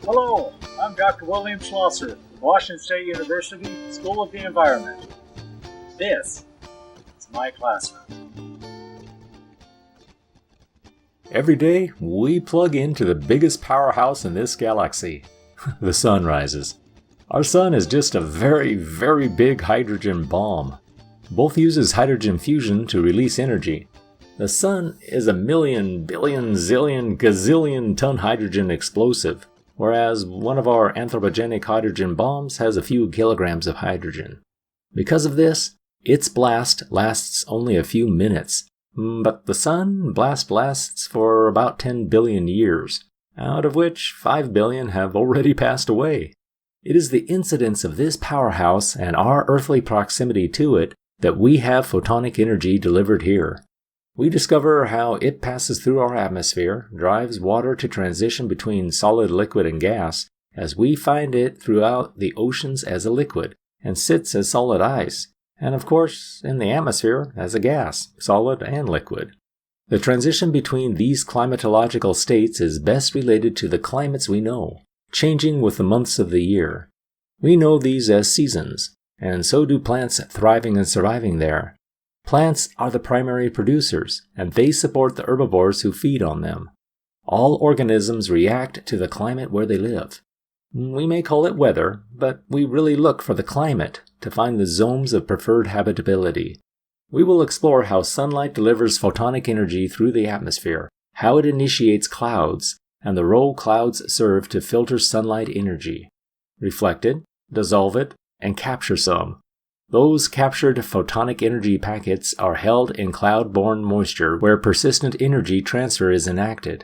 Hello, I'm Dr. William Schlosser, Washington State University, School of the Environment. This is my classroom. Every day, we plug into the biggest powerhouse in this galaxy, the sun rises. Our sun is just a very, very big hydrogen bomb. Both uses hydrogen fusion to release energy. The sun is a million, billion, zillion, gazillion ton hydrogen explosive, whereas one of our anthropogenic hydrogen bombs has a few kilograms of hydrogen. Because of this, its blast lasts only a few minutes, but the sun blast lasts for about 10 billion years, out of which 5 billion have already passed away. It is the incidence of this powerhouse and our earthly proximity to it that we have photonic energy delivered here. We discover how it passes through our atmosphere, drives water to transition between solid, liquid, and gas, as we find it throughout the oceans as a liquid, and sits as solid ice, and of course in the atmosphere as a gas, solid and liquid. The transition between these climatological states is best related to the climates we know, changing with the months of the year. We know these as seasons, and so do plants thriving and surviving there. Plants are the primary producers, and they support the herbivores who feed on them. All organisms react to the climate where they live. We may call it weather, but we really look for the climate to find the zones of preferred habitability. We will explore how sunlight delivers photonic energy through the atmosphere, how it initiates clouds, and the role clouds serve to filter sunlight energy. Reflect it, dissolve it, and capture some. Those captured photonic energy packets are held in cloud-borne moisture where persistent energy transfer is enacted.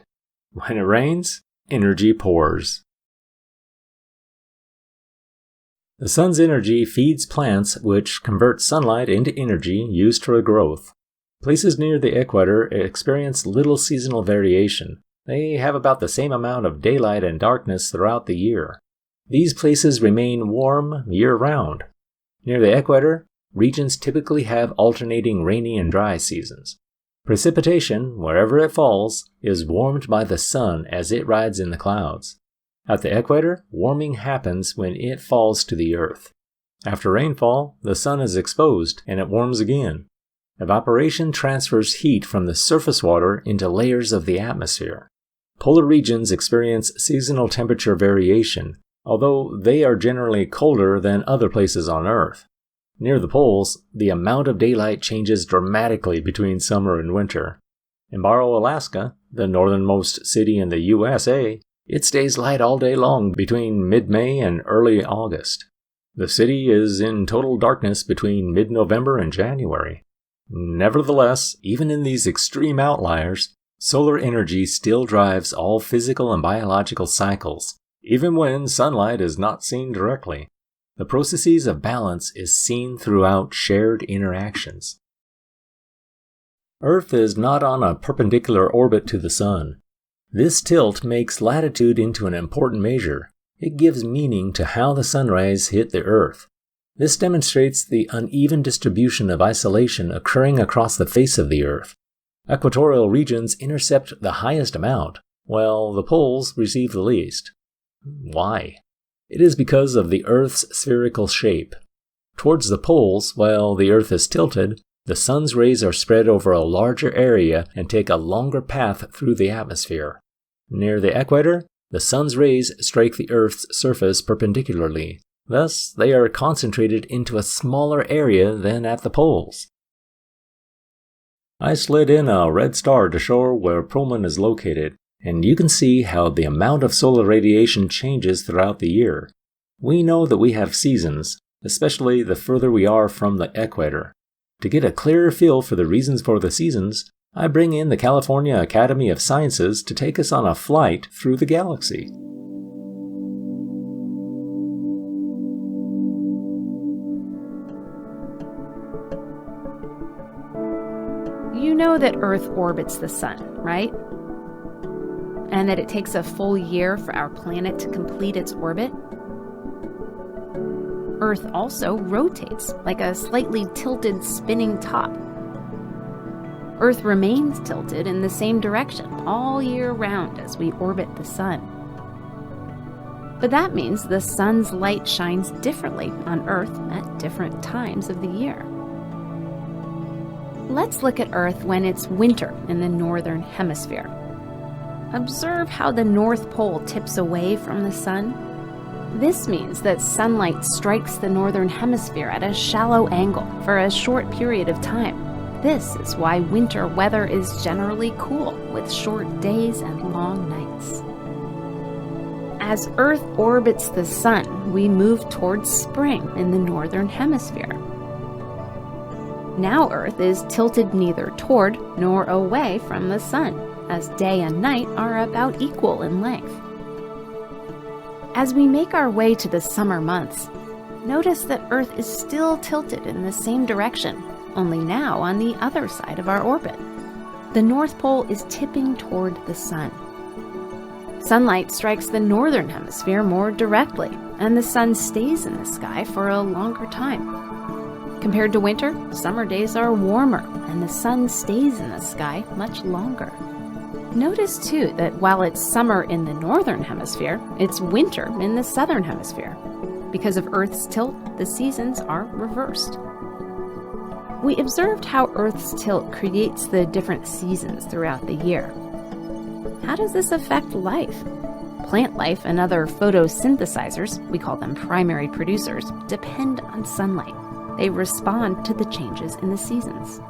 When it rains, energy pours. The sun's energy feeds plants which convert sunlight into energy used for growth. Places near the equator experience little seasonal variation. They have about the same amount of daylight and darkness throughout the year. These places remain warm year-round. Near the equator, regions typically have alternating rainy and dry seasons. Precipitation, wherever it falls, is warmed by the sun as it rides in the clouds. At the equator, warming happens when it falls to the earth. After rainfall, the sun is exposed and it warms again. Evaporation transfers heat from the surface water into layers of the atmosphere. Polar regions experience seasonal temperature variation, although they are generally colder than other places on Earth. Near the poles, the amount of daylight changes dramatically between summer and winter. In Barrow, Alaska, the northernmost city in the USA, it stays light all day long between mid-May and early August. The city is in total darkness between mid-November and January. Nevertheless, even in these extreme outliers, solar energy still drives all physical and biological cycles, even when sunlight is not seen directly. The processes of balance is seen throughout shared interactions. Earth is not on a perpendicular orbit to the sun. This tilt makes latitude into an important measure. It gives meaning to how the sun rays hit the Earth. This demonstrates the uneven distribution of isolation occurring across the face of the Earth. Equatorial regions intercept the highest amount, while the poles receive the least. Why? It is because of the Earth's spherical shape. Towards the poles, while the Earth is tilted, the sun's rays are spread over a larger area and take a longer path through the atmosphere. Near the equator, the sun's rays strike the Earth's surface perpendicularly. Thus, they are concentrated into a smaller area than at the poles. I slid in a red star to show where Pullman is located, and you can see how the amount of solar radiation changes throughout the year. We know that we have seasons, especially the further we are from the equator. To get a clearer feel for the reasons for the seasons, I bring in the California Academy of Sciences to take us on a flight through the galaxy. You know that Earth orbits the sun, right? And that it takes a full year for our planet to complete its orbit? Earth also rotates like a slightly tilted spinning top. Earth remains tilted in the same direction all year round as we orbit the sun. But that means the sun's light shines differently on Earth at different times of the year. Let's look at Earth when it's winter in the northern hemisphere. Observe how the North Pole tips away from the sun. This means that sunlight strikes the northern hemisphere at a shallow angle for a short period of time. This is why winter weather is generally cool, with short days and long nights. As Earth orbits the sun, we move towards spring in the northern hemisphere. Now Earth is tilted neither toward nor away from the sun, as day and night are about equal in length. As we make our way to the summer months, notice that Earth is still tilted in the same direction, only now on the other side of our orbit. The North Pole is tipping toward the sun. Sunlight strikes the northern hemisphere more directly, and the sun stays in the sky for a longer time. Compared to winter, summer days are warmer, and the sun stays in the sky much longer. Notice, too, that while it's summer in the northern hemisphere, it's winter in the southern hemisphere. Because of Earth's tilt, the seasons are reversed. We observed how Earth's tilt creates the different seasons throughout the year. How does this affect life? Plant life and other photosynthesizers, we call them primary producers, depend on sunlight. They respond to the changes in the seasons.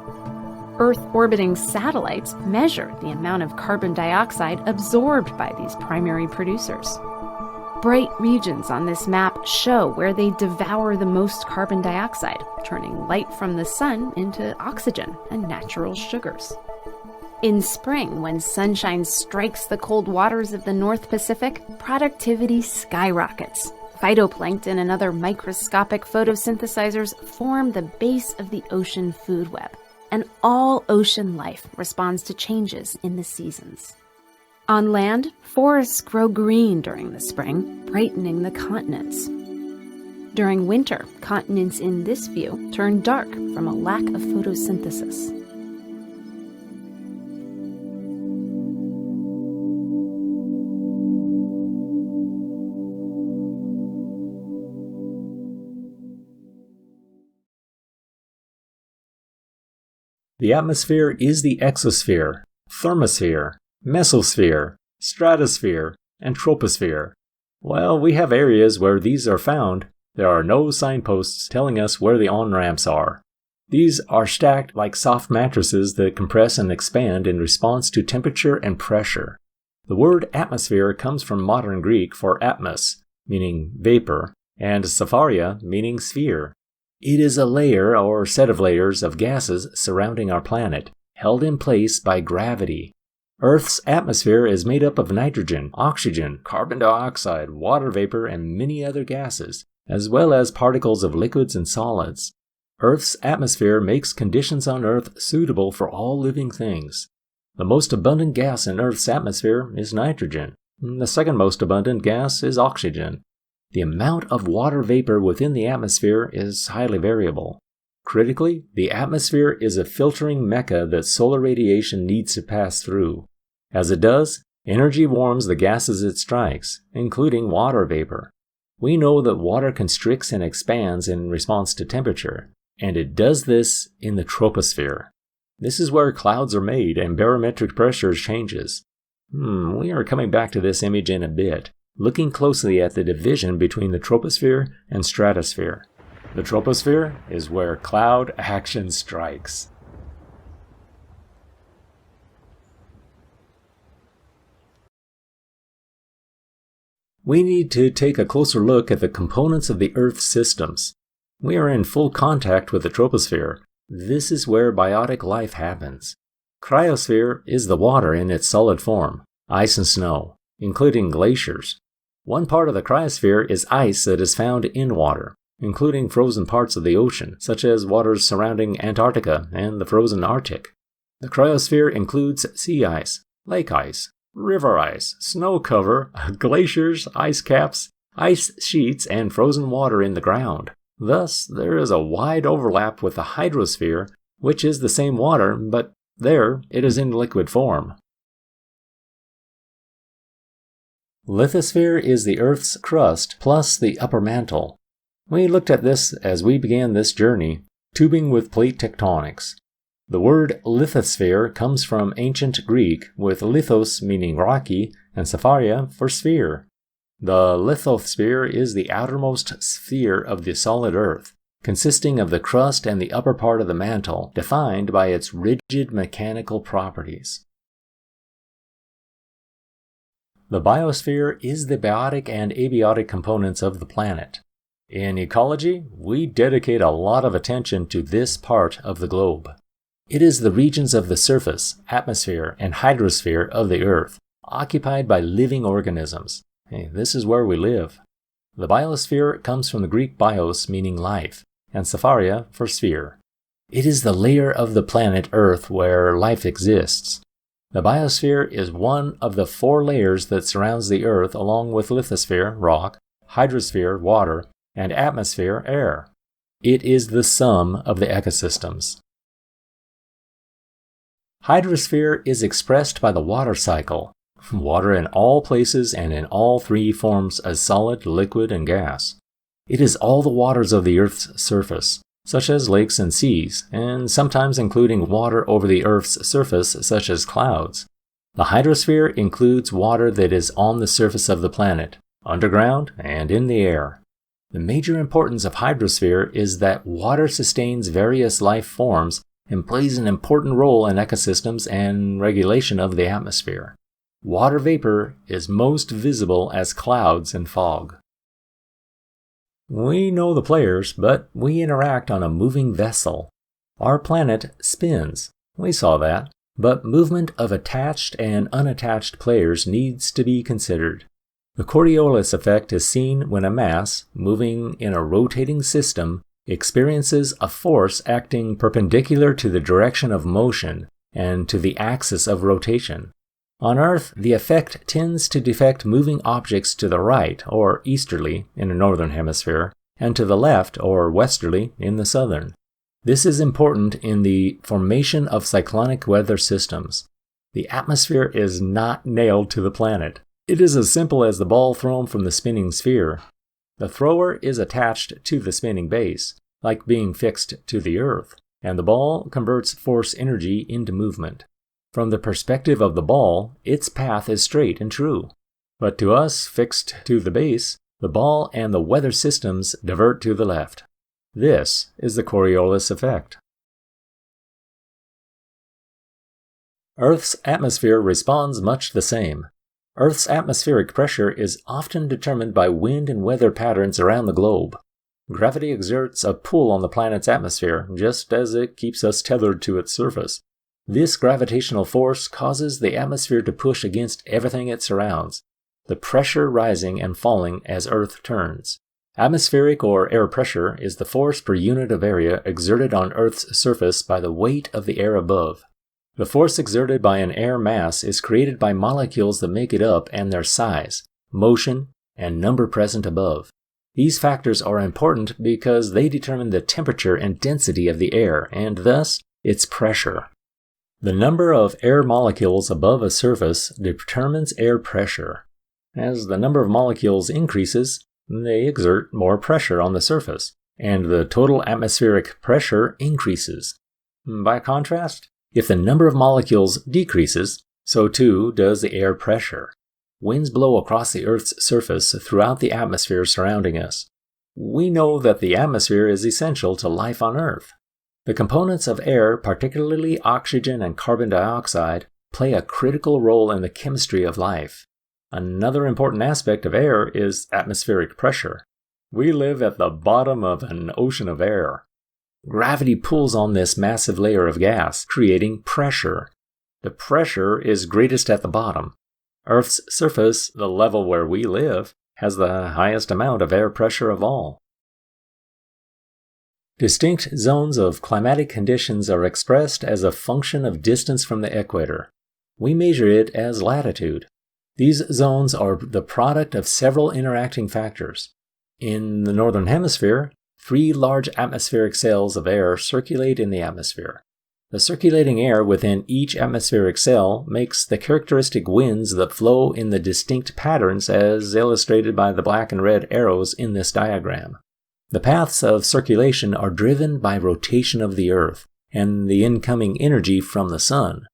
Earth-orbiting satellites measure the amount of carbon dioxide absorbed by these primary producers. Bright regions on this map show where they devour the most carbon dioxide, turning light from the sun into oxygen and natural sugars. In spring, when sunshine strikes the cold waters of the North Pacific, productivity skyrockets. Phytoplankton and other microscopic photosynthesizers form the base of the ocean food web, and all ocean life responds to changes in the seasons. On land, forests grow green during the spring, brightening the continents. During winter, continents in this view turn dark from a lack of photosynthesis. The atmosphere is the exosphere, thermosphere, mesosphere, stratosphere, and troposphere. While we have areas where these are found, there are no signposts telling us where the on-ramps are. These are stacked like soft mattresses that compress and expand in response to temperature and pressure. The word atmosphere comes from modern Greek for atmos, meaning vapor, and spharia, meaning sphere. It is a layer or set of layers of gases surrounding our planet, held in place by gravity. Earth's atmosphere is made up of nitrogen, oxygen, carbon dioxide, water vapor, and many other gases, as well as particles of liquids and solids. Earth's atmosphere makes conditions on Earth suitable for all living things. The most abundant gas in Earth's atmosphere is nitrogen. The second most abundant gas is oxygen. The amount of water vapor within the atmosphere is highly variable. Critically, the atmosphere is a filtering mecca that solar radiation needs to pass through. As it does, energy warms the gases it strikes, including water vapor. We know that water constricts and expands in response to temperature, and it does this in the troposphere. This is where clouds are made and barometric pressure changes. We are coming back to this image in a bit, looking closely at the division between the troposphere and stratosphere. The troposphere is where cloud action strikes. We need to take a closer look at the components of the Earth's systems. We are in full contact with the troposphere. This is where biotic life happens. Cryosphere is the water in its solid form, ice and snow, including glaciers. One part of the cryosphere is ice that is found in water, including frozen parts of the ocean, such as waters surrounding Antarctica and the frozen Arctic. The cryosphere includes sea ice, lake ice, river ice, snow cover, glaciers, ice caps, ice sheets, and frozen water in the ground. Thus, there is a wide overlap with the hydrosphere, which is the same water, but there it is in liquid form. Lithosphere is the Earth's crust plus the upper mantle. We looked at this as we began this journey, tubing with plate tectonics. The word lithosphere comes from ancient Greek, with lithos meaning rocky and spharia for sphere. The lithosphere is the outermost sphere of the solid Earth, consisting of the crust and the upper part of the mantle, defined by its rigid mechanical properties. The biosphere is the biotic and abiotic components of the planet. In ecology, we dedicate a lot of attention to this part of the globe. It is the regions of the surface, atmosphere, and hydrosphere of the Earth, occupied by living organisms. This is where we live. The biosphere comes from the Greek bios, meaning life, and spharia for sphere. It is the layer of the planet Earth where life exists. The biosphere is one of the 4 layers that surrounds the Earth, along with lithosphere, rock, hydrosphere, water, and atmosphere, air. It is the sum of the ecosystems. Hydrosphere is expressed by the water cycle. Water in all places and in all 3 forms as solid, liquid, and gas. It is all the waters of the Earth's surface, such as lakes and seas, and sometimes including water over the Earth's surface, such as clouds. The hydrosphere includes water that is on the surface of the planet, underground, and in the air. The major importance of hydrosphere is that water sustains various life forms and plays an important role in ecosystems and regulation of the atmosphere. Water vapor is most visible as clouds and fog. We know the players, but we interact on a moving vessel. Our planet spins. We saw that. But movement of attached and unattached players needs to be considered. The Coriolis effect is seen when a mass, moving in a rotating system, experiences a force acting perpendicular to the direction of motion and to the axis of rotation. On Earth, the effect tends to defect moving objects to the right, or easterly, in the northern hemisphere, and to the left, or westerly, in the southern. This is important in the formation of cyclonic weather systems. The atmosphere is not nailed to the planet. It is as simple as the ball thrown from the spinning sphere. The thrower is attached to the spinning base, like being fixed to the Earth, and the ball converts force energy into movement. From the perspective of the ball, its path is straight and true. But to us, fixed to the base, the ball and the weather systems divert to the left. This is the Coriolis effect. Earth's atmosphere responds much the same. Earth's atmospheric pressure is often determined by wind and weather patterns around the globe. Gravity exerts a pull on the planet's atmosphere, just as it keeps us tethered to its surface. This gravitational force causes the atmosphere to push against everything it surrounds, the pressure rising and falling as Earth turns. Atmospheric or air pressure is the force per unit of area exerted on Earth's surface by the weight of the air above. The force exerted by an air mass is created by molecules that make it up and their size, motion, and number present above. These factors are important because they determine the temperature and density of the air, and thus its pressure. The number of air molecules above a surface determines air pressure. As the number of molecules increases, they exert more pressure on the surface, and the total atmospheric pressure increases. By contrast, if the number of molecules decreases, so too does the air pressure. Winds blow across the Earth's surface throughout the atmosphere surrounding us. We know that the atmosphere is essential to life on Earth. The components of air, particularly oxygen and carbon dioxide, play a critical role in the chemistry of life. Another important aspect of air is atmospheric pressure. We live at the bottom of an ocean of air. Gravity pulls on this massive layer of gas, creating pressure. The pressure is greatest at the bottom. Earth's surface, the level where we live, has the highest amount of air pressure of all. Distinct zones of climatic conditions are expressed as a function of distance from the equator. We measure it as latitude. These zones are the product of several interacting factors. In the northern hemisphere, 3 large atmospheric cells of air circulate in the atmosphere. The circulating air within each atmospheric cell makes the characteristic winds that flow in the distinct patterns as illustrated by the black and red arrows in this diagram. The paths of circulation are driven by rotation of the Earth and the incoming energy from the Sun.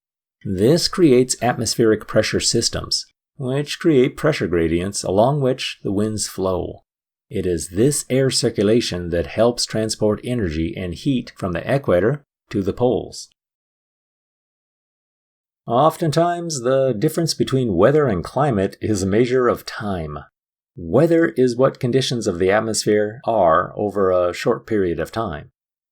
This creates atmospheric pressure systems, which create pressure gradients along which the winds flow. It is this air circulation that helps transport energy and heat from the equator to the poles. Oftentimes, the difference between weather and climate is a measure of time. Weather is what conditions of the atmosphere are over a short period of time,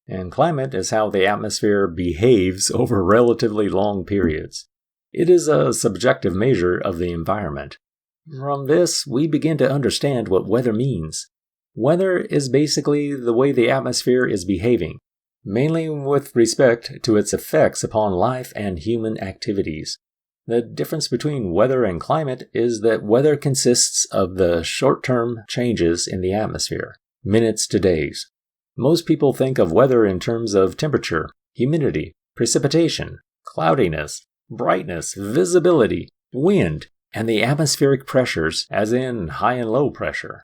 and climate is how the atmosphere behaves over relatively long periods. It is a subjective measure of the environment. From this, we begin to understand what weather means. Weather is basically the way the atmosphere is behaving, mainly with respect to its effects upon life and human activities. The difference between weather and climate is that weather consists of the short-term changes in the atmosphere, minutes to days. Most people think of weather in terms of temperature, humidity, precipitation, cloudiness, brightness, visibility, wind, and the atmospheric pressures, as in high and low pressure.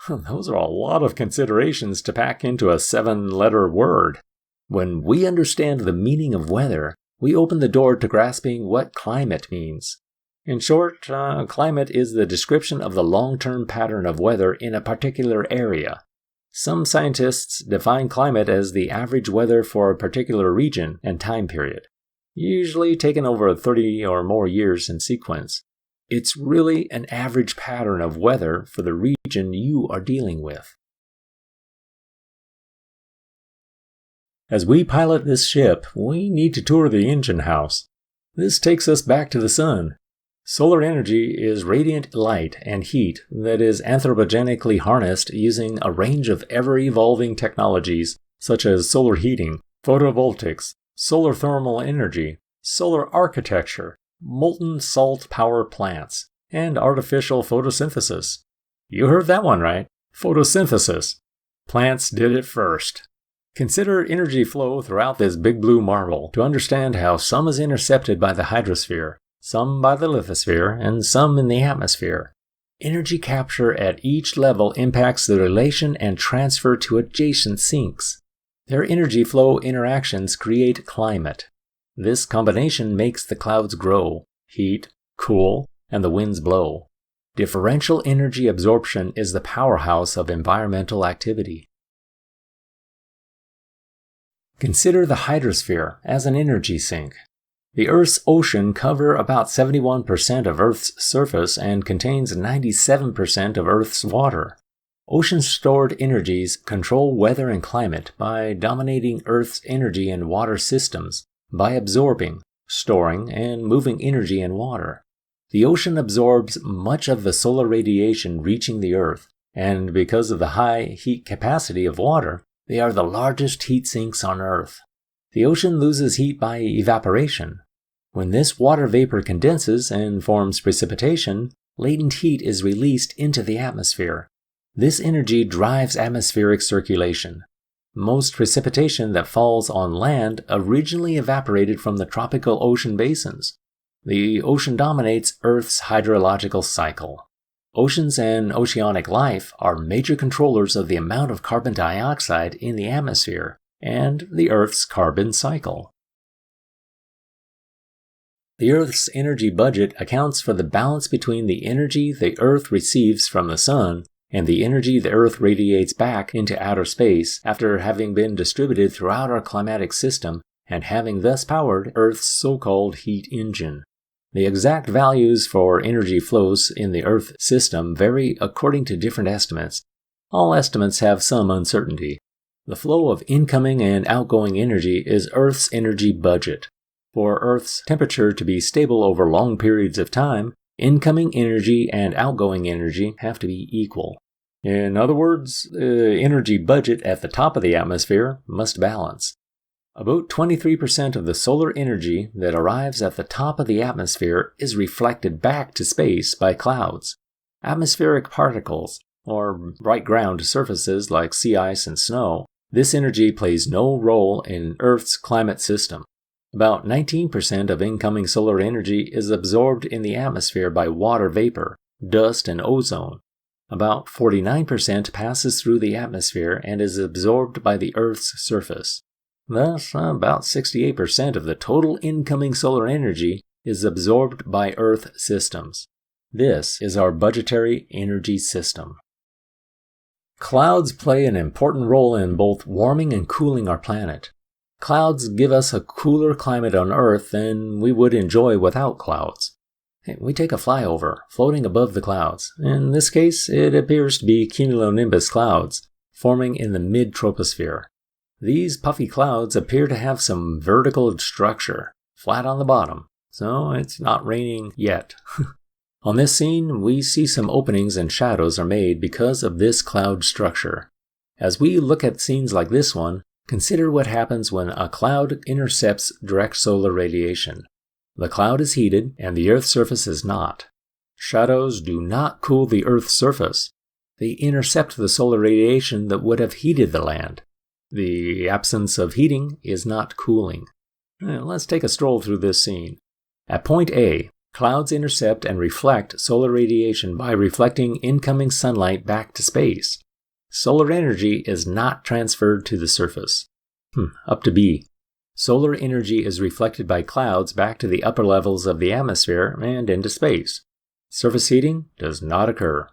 Those are a lot of considerations to pack into a 7-letter word. When we understand the meaning of weather, we open the door to grasping what climate means. In short, climate is the description of the long-term pattern of weather in a particular area. Some scientists define climate as the average weather for a particular region and time period, usually taken over 30 or more years in sequence. It's really an average pattern of weather for the region you are dealing with. As we pilot this ship, we need to tour the engine house. This takes us back to the sun. Solar energy is radiant light and heat that is anthropogenically harnessed using a range of ever-evolving technologies such as solar heating, photovoltaics, solar thermal energy, solar architecture, molten salt power plants, and artificial photosynthesis. You heard that one right. Photosynthesis. Plants did it first. Consider energy flow throughout this big blue marble to understand how some is intercepted by the hydrosphere, some by the lithosphere, and some in the atmosphere. Energy capture at each level impacts the relation and transfer to adjacent sinks. Their energy flow interactions create climate. This combination makes the clouds grow, heat, cool, and the winds blow. Differential energy absorption is the powerhouse of environmental activity. Consider the hydrosphere as an energy sink. The Earth's ocean cover about 71% of Earth's surface and contains 97% of Earth's water. Ocean-stored energies control weather and climate by dominating Earth's energy and water systems, by absorbing, storing, and moving energy and water. The ocean absorbs much of the solar radiation reaching the Earth, and because of the high heat capacity of water, they are the largest heat sinks on Earth. The ocean loses heat by evaporation. When this water vapor condenses and forms precipitation, latent heat is released into the atmosphere. This energy drives atmospheric circulation. Most precipitation that falls on land originally evaporated from the tropical ocean basins. The ocean dominates Earth's hydrological cycle. Oceans and oceanic life are major controllers of the amount of carbon dioxide in the atmosphere and the Earth's carbon cycle. The Earth's energy budget accounts for the balance between the energy the Earth receives from the Sun and the energy the Earth radiates back into outer space after having been distributed throughout our climatic system and having thus powered Earth's so-called heat engine. The exact values for energy flows in the Earth system vary according to different estimates. All estimates have some uncertainty. The flow of incoming and outgoing energy is Earth's energy budget. For Earth's temperature to be stable over long periods of time, incoming energy and outgoing energy have to be equal. In other words, the energy budget at the top of the atmosphere must balance. About 23% of the solar energy that arrives at the top of the atmosphere is reflected back to space by clouds. Atmospheric particles, or bright ground surfaces like sea ice and snow, this energy plays no role in Earth's climate system. About 19% of incoming solar energy is absorbed in the atmosphere by water vapor, dust, and ozone. About 49% passes through the atmosphere and is absorbed by the Earth's surface. Thus, about 68% of the total incoming solar energy is absorbed by Earth systems. This is our budgetary energy system. Clouds play an important role in both warming and cooling our planet. Clouds give us a cooler climate on Earth than we would enjoy without clouds. We take a flyover, floating above the clouds. In this case, it appears to be cumulonimbus clouds, forming in the mid-troposphere. These puffy clouds appear to have some vertical structure, flat on the bottom, so it's not raining yet. On this scene, we see some openings and shadows are made because of this cloud structure. As we look at scenes like this one, consider what happens when a cloud intercepts direct solar radiation. The cloud is heated, and the Earth's surface is not. Shadows do not cool the Earth's surface. They intercept the solar radiation that would have heated the land. The absence of heating is not cooling. Let's take a stroll through this scene. At point A, clouds intercept and reflect solar radiation by reflecting incoming sunlight back to space. Solar energy is not transferred to the surface. Up to B. Solar energy is reflected by clouds back to the upper levels of the atmosphere and into space. Surface heating does not occur.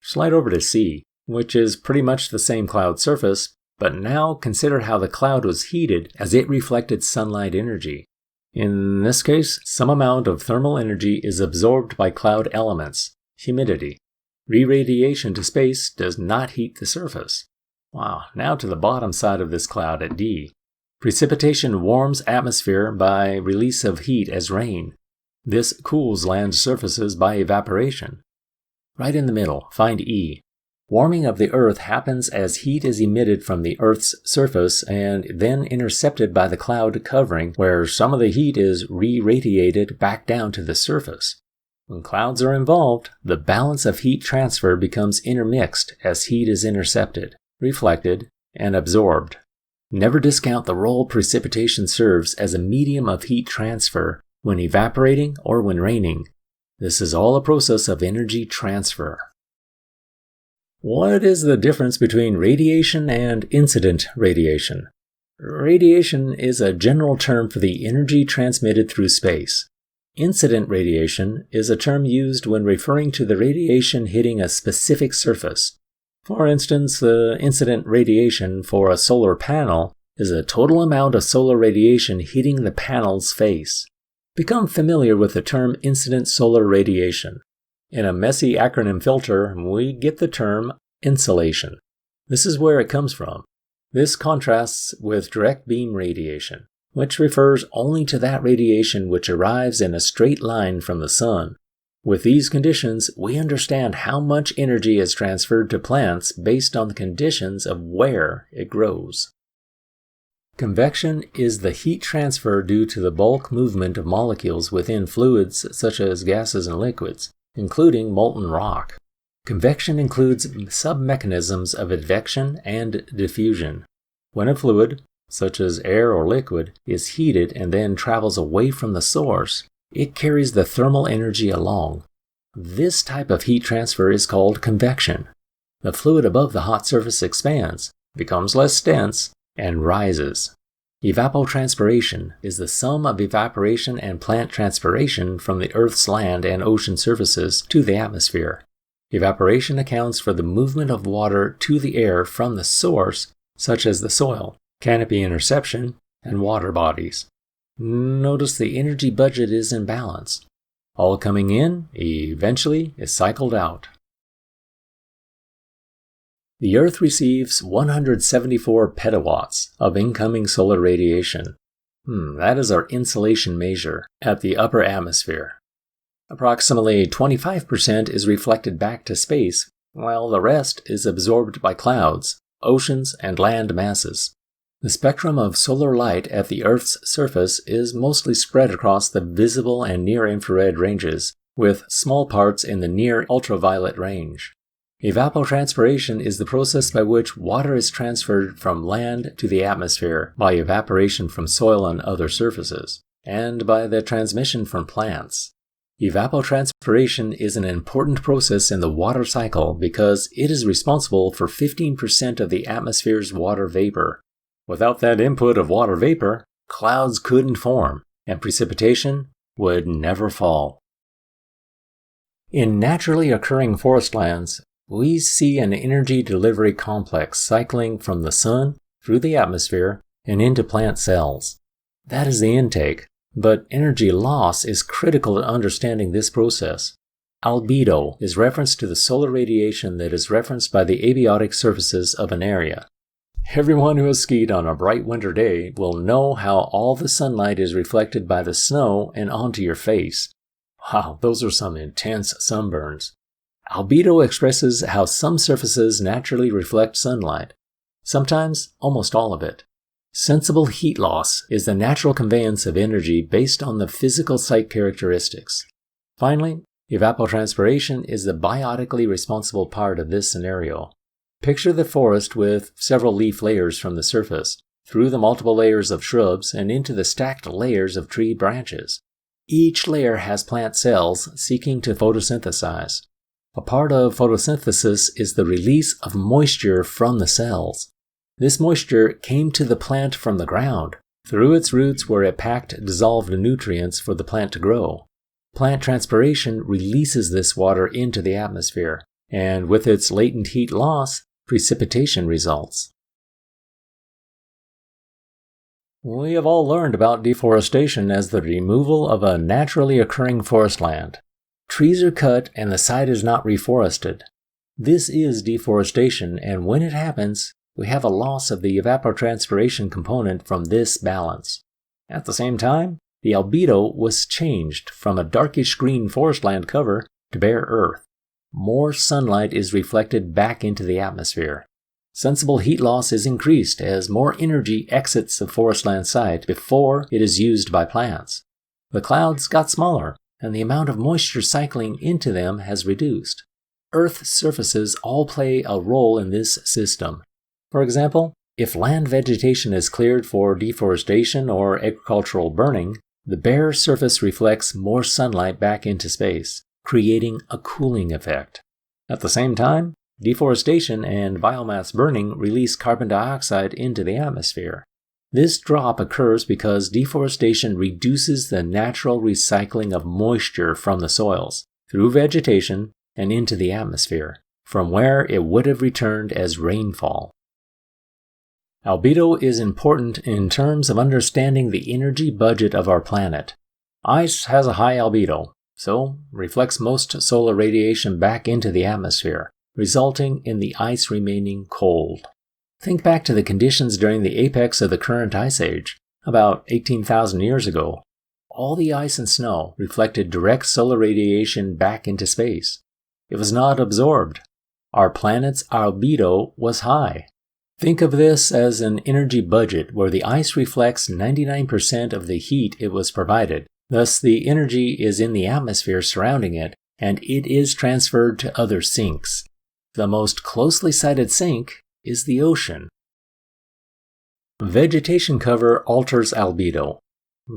Slide over to C, which is pretty much the same cloud surface, but now consider how the cloud was heated as it reflected sunlight energy. In this case, some amount of thermal energy is absorbed by cloud elements, humidity. Re-radiation to space does not heat the surface. Now to the bottom side of this cloud at D. Precipitation warms atmosphere by release of heat as rain. This cools land surfaces by evaporation. Right in the middle, find E. Warming of the Earth happens as heat is emitted from the Earth's surface and then intercepted by the cloud covering, where some of the heat is re-radiated back down to the surface. When clouds are involved, the balance of heat transfer becomes intermixed as heat is intercepted, reflected, and absorbed. Never discount the role precipitation serves as a medium of heat transfer when evaporating or when raining. This is all a process of energy transfer. What is the difference between radiation and incident radiation? Radiation is a general term for the energy transmitted through space. Incident radiation is a term used when referring to the radiation hitting a specific surface. For instance, the incident radiation for a solar panel is a total amount of solar radiation hitting the panel's face. Become familiar with the term incident solar radiation. In a messy acronym filter, we get the term insolation. This is where it comes from. This contrasts with direct beam radiation, which refers only to that radiation which arrives in a straight line from the sun. With these conditions, we understand how much energy is transferred to plants based on the conditions of where it grows. Convection is the heat transfer due to the bulk movement of molecules within fluids such as gases and liquids, including molten rock. Convection includes sub-mechanisms of advection and diffusion. When a fluid, such as air or liquid, is heated and then travels away from the source, it carries the thermal energy along. This type of heat transfer is called convection. The fluid above the hot surface expands, becomes less dense, and rises. Evapotranspiration is the sum of evaporation and plant transpiration from the Earth's land and ocean surfaces to the atmosphere. Evaporation accounts for the movement of water to the air from the source, such as the soil, canopy interception, and water bodies. Notice the energy budget is in balance. All coming in eventually is cycled out. The Earth receives 174 petawatts of incoming solar radiation. That is our insolation measure at the upper atmosphere. Approximately 25% is reflected back to space, while the rest is absorbed by clouds, oceans, and land masses. The spectrum of solar light at the Earth's surface is mostly spread across the visible and near-infrared ranges, with small parts in the near-ultraviolet range. Evapotranspiration is the process by which water is transferred from land to the atmosphere by evaporation from soil and other surfaces. and by the transmission from plants. Evapotranspiration is an important process in the water cycle because it is responsible for 15% of the atmosphere's water vapor. Without that input of water vapor, clouds couldn't form, and precipitation would never fall. In naturally occurring forestlands, we see an energy delivery complex cycling from the sun through the atmosphere and into plant cells. That is the intake, but energy loss is critical to understanding this process. Albedo is reference to the solar radiation that is referenced by the abiotic surfaces of an area. Everyone who has skied on a bright winter day will know how all the sunlight is reflected by the snow and onto your face. Wow, those are some intense sunburns. Albedo expresses how some surfaces naturally reflect sunlight, sometimes almost all of it. Sensible heat loss is the natural conveyance of energy based on the physical site characteristics. Finally, evapotranspiration is the biotically responsible part of this scenario. Picture the forest with several leaf layers from the surface, through the multiple layers of shrubs and into the stacked layers of tree branches. Each layer has plant cells seeking to photosynthesize. A part of photosynthesis is the release of moisture from the cells. This moisture came to the plant from the ground, through its roots where it packed dissolved nutrients for the plant to grow. Plant transpiration releases this water into the atmosphere, and with its latent heat loss, precipitation results. We have all learned about deforestation as the removal of a naturally occurring forest land. Trees are cut and the site is not reforested. This is deforestation, and when it happens, we have a loss of the evapotranspiration component from this balance. At the same time, the albedo was changed from a darkish green forestland cover to bare earth. More sunlight is reflected back into the atmosphere. Sensible heat loss is increased as more energy exits the forestland site before it is used by plants. The clouds got smaller, and the amount of moisture cycling into them has reduced. Earth's surfaces all play a role in this system. For example, if land vegetation is cleared for deforestation or agricultural burning, the bare surface reflects more sunlight back into space, creating a cooling effect. At the same time, deforestation and biomass burning release carbon dioxide into the atmosphere. This drop occurs because deforestation reduces the natural recycling of moisture from the soils, through vegetation and into the atmosphere, from where it would have returned as rainfall. Albedo is important in terms of understanding the energy budget of our planet. Ice has a high albedo, so reflects most solar radiation back into the atmosphere, resulting in the ice remaining cold. Think back to the conditions during the apex of the current ice age, about 18,000 years ago. All the ice and snow reflected direct solar radiation back into space. It was not absorbed. Our planet's albedo was high. Think of this as an energy budget where the ice reflects 99% of the heat it was provided. Thus, the energy is in the atmosphere surrounding it, and it is transferred to other sinks. The most closely sited sink is the ocean. Vegetation cover alters albedo.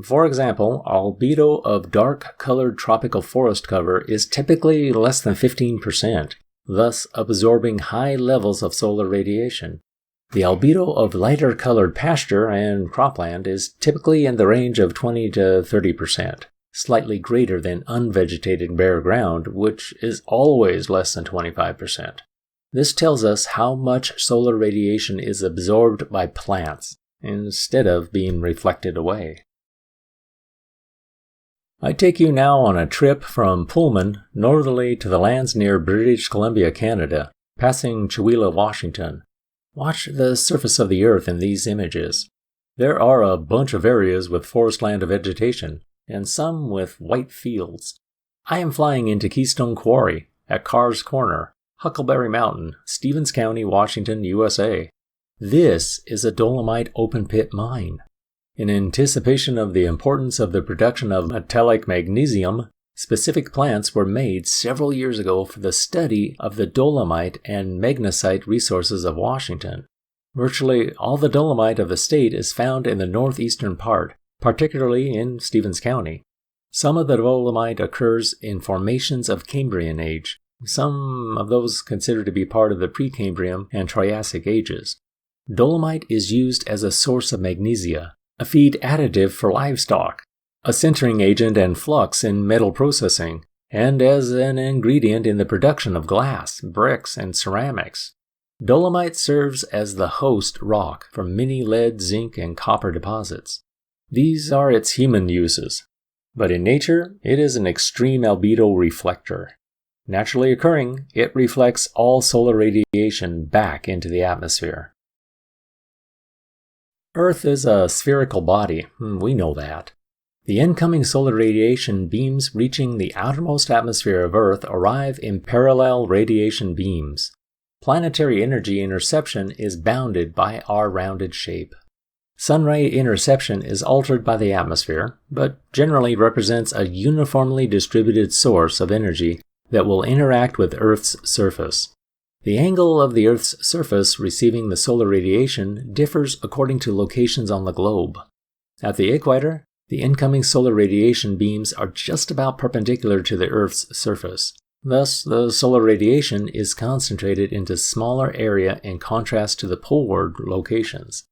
For example, albedo of dark-colored tropical forest cover is typically less than 15%, thus absorbing high levels of solar radiation. The albedo of lighter-colored pasture and cropland is typically in the range of 20 to 30%, slightly greater than unvegetated bare ground, which is always less than 25%. This tells us how much solar radiation is absorbed by plants, instead of being reflected away. I take you now on a trip from Pullman northerly to the lands near British Columbia, Canada, passing Chewelah, Washington. Watch the surface of the Earth in these images. There are a bunch of areas with forestland vegetation, and some with white fields. I am flying into Keystone Quarry at Carr's Corner, Huckleberry Mountain, Stevens County, Washington, USA. This is a dolomite open-pit mine. In anticipation of the importance of the production of metallic magnesium, specific plants were made several years ago for the study of the dolomite and magnesite resources of Washington. Virtually all the dolomite of the state is found in the northeastern part, particularly in Stevens County. Some of the dolomite occurs in formations of Cambrian age, some of those considered to be part of the Precambrian and Triassic ages. Dolomite is used as a source of magnesia, a feed additive for livestock, a sintering agent and flux in metal processing, and as an ingredient in the production of glass, bricks, and ceramics. Dolomite serves as the host rock for many lead, zinc, and copper deposits. These are its human uses. But in nature, it is an extreme albedo reflector. Naturally occurring, it reflects all solar radiation back into the atmosphere. Earth is a spherical body, we know that. The incoming solar radiation beams reaching the outermost atmosphere of Earth arrive in parallel radiation beams. Planetary energy interception is bounded by our rounded shape. Sun-ray interception is altered by the atmosphere, but generally represents a uniformly distributed source of energy that will interact with Earth's surface. The angle of the Earth's surface receiving the solar radiation differs according to locations on the globe. At the equator, the incoming solar radiation beams are just about perpendicular to the Earth's surface. Thus, the solar radiation is concentrated into smaller area in contrast to the poleward locations.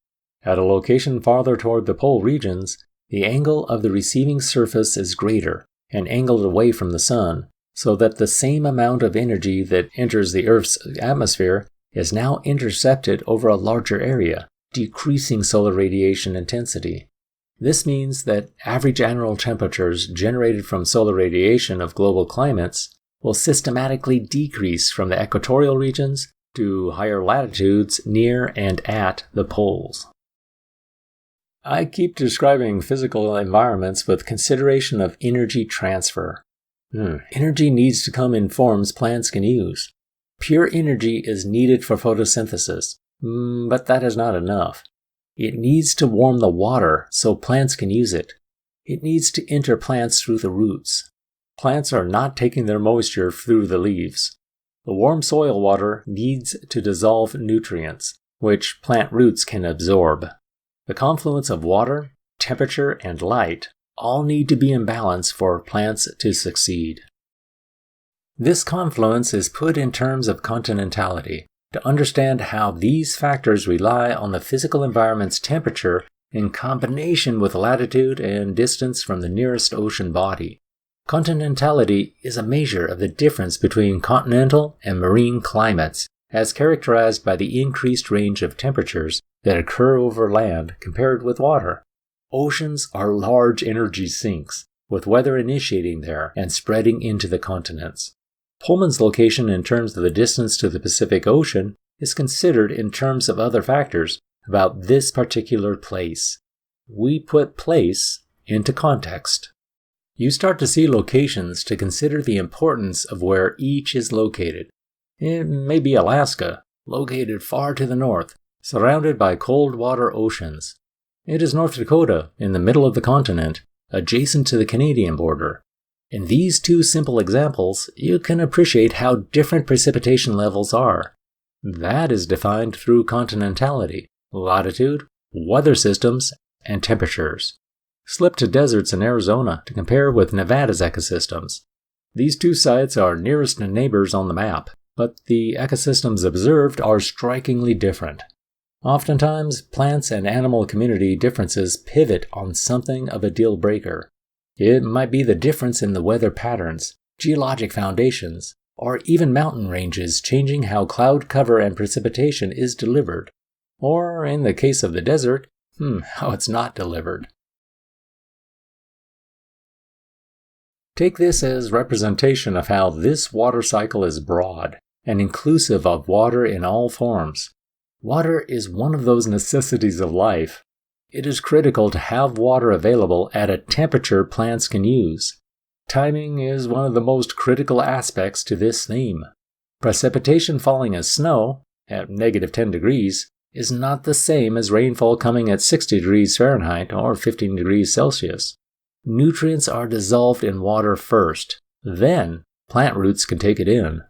At a location farther toward the pole regions, the angle of the receiving surface is greater and angled away from the Sun, so that the same amount of energy that enters the Earth's atmosphere is now intercepted over a larger area, decreasing solar radiation intensity. This means that average annual temperatures generated from solar radiation of global climates will systematically decrease from the equatorial regions to higher latitudes near and at the poles. I keep describing physical environments with consideration of energy transfer. Energy needs to come in forms plants can use. Pure energy is needed for photosynthesis, but that is not enough. It needs to warm the water so plants can use it. It needs to enter plants through the roots. Plants are not taking their moisture through the leaves. The warm soil water needs to dissolve nutrients, which plant roots can absorb. The confluence of water, temperature, and light all need to be in balance for plants to succeed. This confluence is put in terms of continentality to understand how these factors rely on the physical environment's temperature in combination with latitude and distance from the nearest ocean body. Continentality is a measure of the difference between continental and marine climates, as characterized by the increased range of temperatures that occur over land compared with water. Oceans are large energy sinks, with weather initiating there and spreading into the continents. Pullman's location in terms of the distance to the Pacific Ocean is considered in terms of other factors about this particular place. We put place into context. You start to see locations to consider the importance of where each is located. It may be Alaska, located far to the north, surrounded by cold water oceans. It is North Dakota, in the middle of the continent, adjacent to the Canadian border. In these two simple examples, you can appreciate how different precipitation levels are. That is defined through continentality, latitude, weather systems, and temperatures. Slip to deserts in Arizona to compare with Nevada's ecosystems. These two sites are nearest neighbors on the map, but the ecosystems observed are strikingly different. Oftentimes, plants and animal community differences pivot on something of a deal breaker. It might be the difference in the weather patterns, geologic foundations, or even mountain ranges changing how cloud cover and precipitation is delivered. Or, in the case of the desert, how it's not delivered. Take this as representation of how this water cycle is broad and inclusive of water in all forms. Water is one of those necessities of life. It is critical to have water available at a temperature plants can use. Timing is one of the most critical aspects to this theme. Precipitation falling as snow, at -10 degrees, is not the same as rainfall coming at 60 degrees Fahrenheit or 15 degrees Celsius. Nutrients are dissolved in water first, then plant roots can take it in.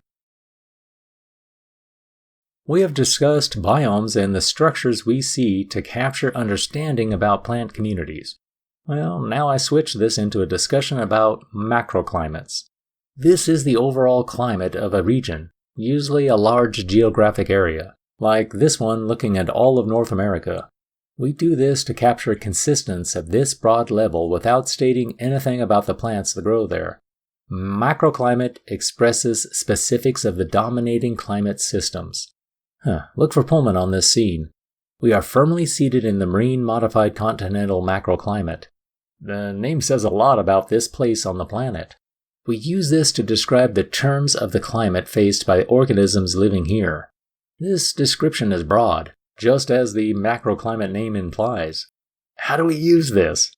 We have discussed biomes and the structures we see to capture understanding about plant communities. Well, now I switch this into a discussion about macroclimates. This is the overall climate of a region, usually a large geographic area, like this one looking at all of North America. We do this to capture consistence at this broad level without stating anything about the plants that grow there. Macroclimate expresses specifics of the dominating climate systems. Look for Pullman on this scene. We are firmly seated in the marine-modified continental macroclimate. The name says a lot about this place on the planet. We use this to describe the terms of the climate faced by organisms living here. This description is broad, just as the macroclimate name implies. How do we use this?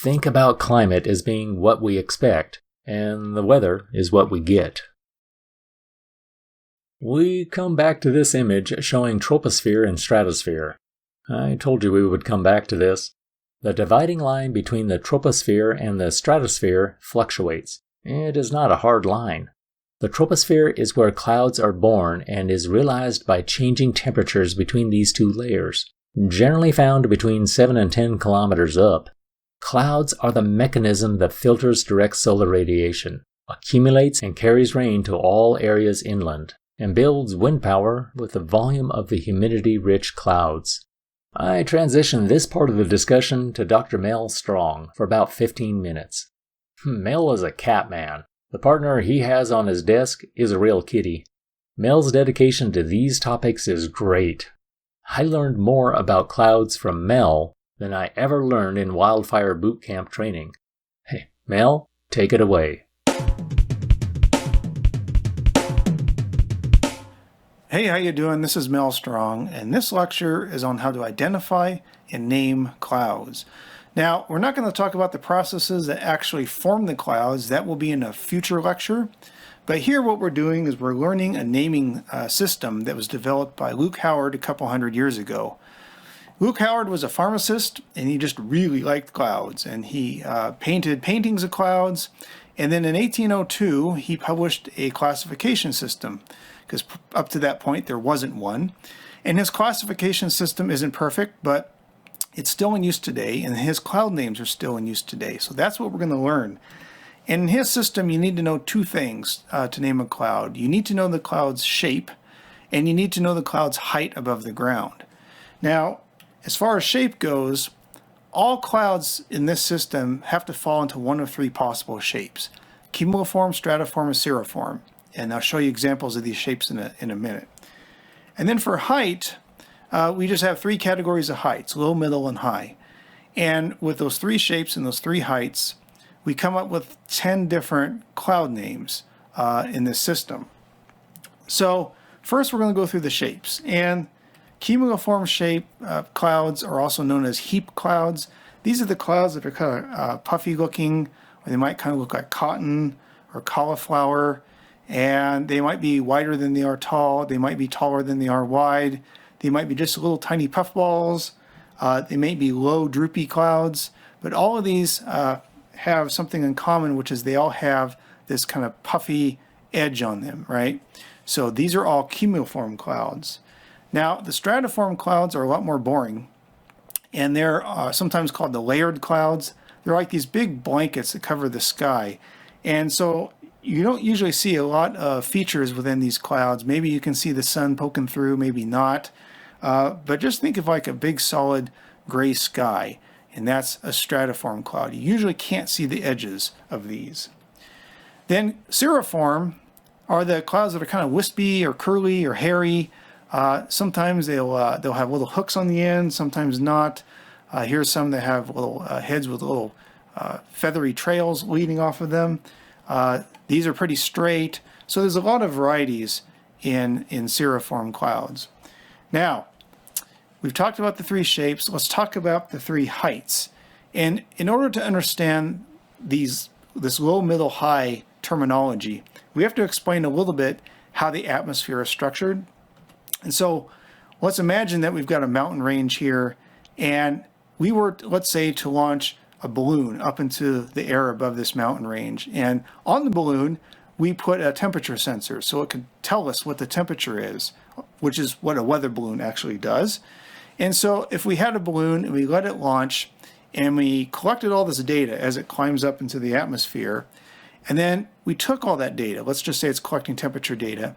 Think about climate as being what we expect, and the weather is what we get. We come back to this image showing troposphere and stratosphere. I told you we would come back to this. The dividing line between the troposphere and the stratosphere fluctuates. It is not a hard line. The troposphere is where clouds are born and is realized by changing temperatures between these two layers, generally found between 7 and 10 kilometers up. Clouds are the mechanism that filters direct solar radiation, accumulates and carries rain to all areas inland, and builds wind power with the volume of the humidity-rich clouds. I transitioned this part of the discussion to Dr. Mel Strong for about 15 minutes. Mel is a cat man. The partner he has on his desk is a real kitty. Mel's dedication to these topics is great. I learned more about clouds from Mel than I ever learned in wildfire boot camp training. Hey, Mel, take it away. Hey, how you doing? This is Mel Strong, and this lecture is on how to identify and name clouds. Now, we're not going to talk about the processes that actually form the clouds. That will be in a future lecture. But here what we're doing is we're learning a naming system that was developed by Luke Howard a couple hundred years ago. Luke Howard was a pharmacist, and he just really liked clouds, and he painted paintings of clouds. And then in 1802, he published a classification system, because up to that point there wasn't one. And his classification system isn't perfect, but it's still in use today, and his cloud names are still in use today. So that's what we're going to learn. In his system, you need to know two things to name a cloud. You need to know the cloud's shape, and you need to know the cloud's height above the ground. Now, as far as shape goes, all clouds in this system have to fall into one of three possible shapes: Cumuloform, Stratoform, and Cirriform. And I'll show you examples of these shapes in a minute. And then for height, we just have three categories of heights: low, middle, and high. And with those three shapes and those three heights, we come up with 10 different cloud names in this system. So first we're going to go through the shapes. And cumuloform shape clouds are also known as heap clouds. These are the clouds that are kind of puffy looking, or they might kind of look like cotton or cauliflower. And they might be wider than they are tall. They might be taller than they are wide. They might be just little tiny puffballs. They may be low, droopy clouds. But all of these have something in common, which is they all have this kind of puffy edge on them, right? So these are all cumuloform clouds. Now, the stratiform clouds are a lot more boring. And they're sometimes called the layered clouds. They're like these big blankets that cover the sky. And so you don't usually see a lot of features within these clouds. Maybe you can see the sun poking through, maybe not. But just think of like a big solid gray sky, and that's a stratiform cloud. You usually can't see the edges of these. Then cirriform are the clouds that are kind of wispy or curly or hairy. Sometimes they'll have little hooks on the end, sometimes not. Here's some that have little heads with little feathery trails leading off of them. These are pretty straight. So there's a lot of varieties in cirriform clouds. Now, we've talked about the three shapes. Let's talk about the three heights. And in order to understand this low, middle, high terminology, we have to explain a little bit how the atmosphere is structured. And so let's imagine that we've got a mountain range here, and we were, let's say, to launch a balloon up into the air above this mountain range. And on the balloon, we put a temperature sensor so it could tell us what the temperature is, which is what a weather balloon actually does. And so if we had a balloon and we let it launch, And we collected all this data as it climbs up into the atmosphere. And then we took all that data, let's just say it's collecting temperature data,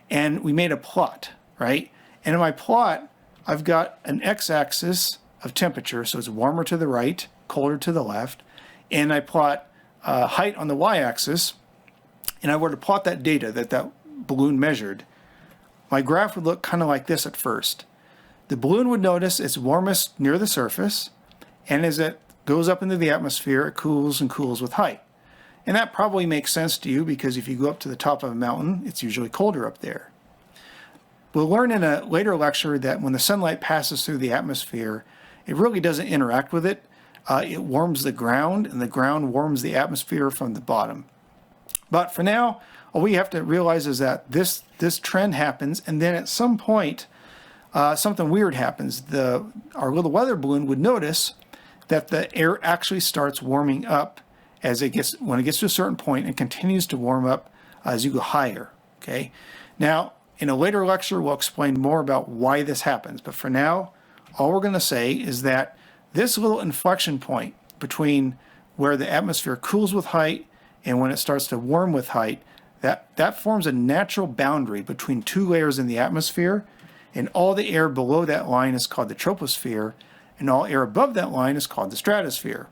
and we made a plot, right? And in my plot, I've got an x-axis of temperature, so it's warmer to the right, colder to the left, and I plot height on the y-axis, and I were to plot that data that balloon measured. My graph would look kind of like this at first. The balloon would notice it's warmest near the surface, and as it goes up into the atmosphere, it cools and cools with height. And that probably makes sense to you because if you go up to the top of a mountain, it's usually colder up there. We'll learn in a later lecture that when the sunlight passes through the atmosphere, it really doesn't interact with it. It warms the ground, and the ground warms the atmosphere from the bottom. But for now, all we have to realize is that this trend happens, and then at some point, something weird happens. Our little weather balloon would notice that the air actually starts warming up when it gets to a certain point, and continues to warm up as you go higher. Okay. Now, in a later lecture, we'll explain more about why this happens. But for now, all we're going to say is that this little inflection point between where the atmosphere cools with height and when it starts to warm with height, that forms a natural boundary between two layers in the atmosphere, and all the air below that line is called the troposphere, and all air above that line is called the stratosphere.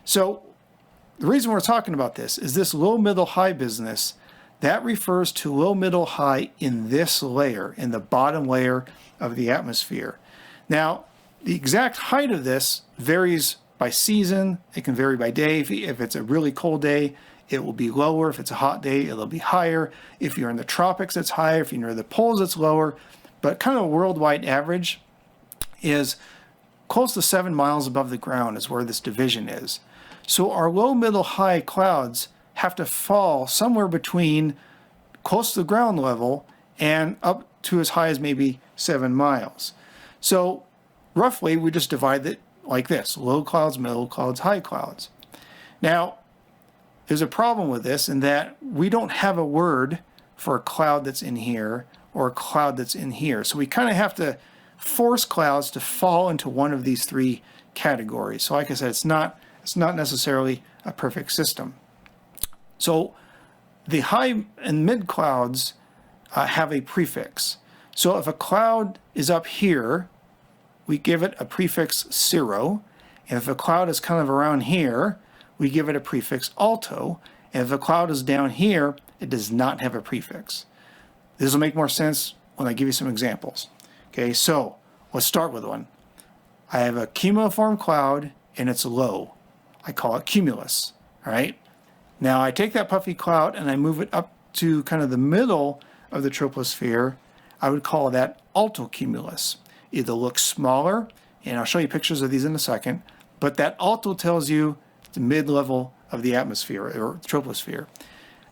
So the reason we're talking about this is this low, middle, high business. That refers to low, middle, high in this layer, in the bottom layer of the atmosphere. Now, the exact height of this varies by season. It can vary by day. If it's a really cold day, it will be lower. If it's a hot day, it'll be higher. If you're in the tropics, it's higher. If you're near the poles, it's lower. But kind of a worldwide average is close to 7 miles above the ground is where this division is. So our low, middle, high clouds have to fall somewhere between close to the ground level and up to as high as maybe 7 miles. So roughly, we just divide it like this: low clouds, middle clouds, high clouds. Now, there's a problem with this in that we don't have a word for a cloud that's in here or a cloud that's in here. So we kind of have to force clouds to fall into one of these three categories. So like I said, it's not necessarily a perfect system. So the high and mid clouds have a prefix. So if a cloud is up here, we give it a prefix 0. And if a cloud is kind of around here, we give it a prefix alto. And if a cloud is down here, it does not have a prefix. This will make more sense when I give you some examples. Okay, so let's start with one. I have a cumuloform cloud and it's low. I call it cumulus. All right. Now I take that puffy cloud and I move it up to kind of the middle of the troposphere. I would call that altocumulus. It looks smaller, and I'll show you pictures of these in a second, but that alto tells you the mid-level of the atmosphere or troposphere.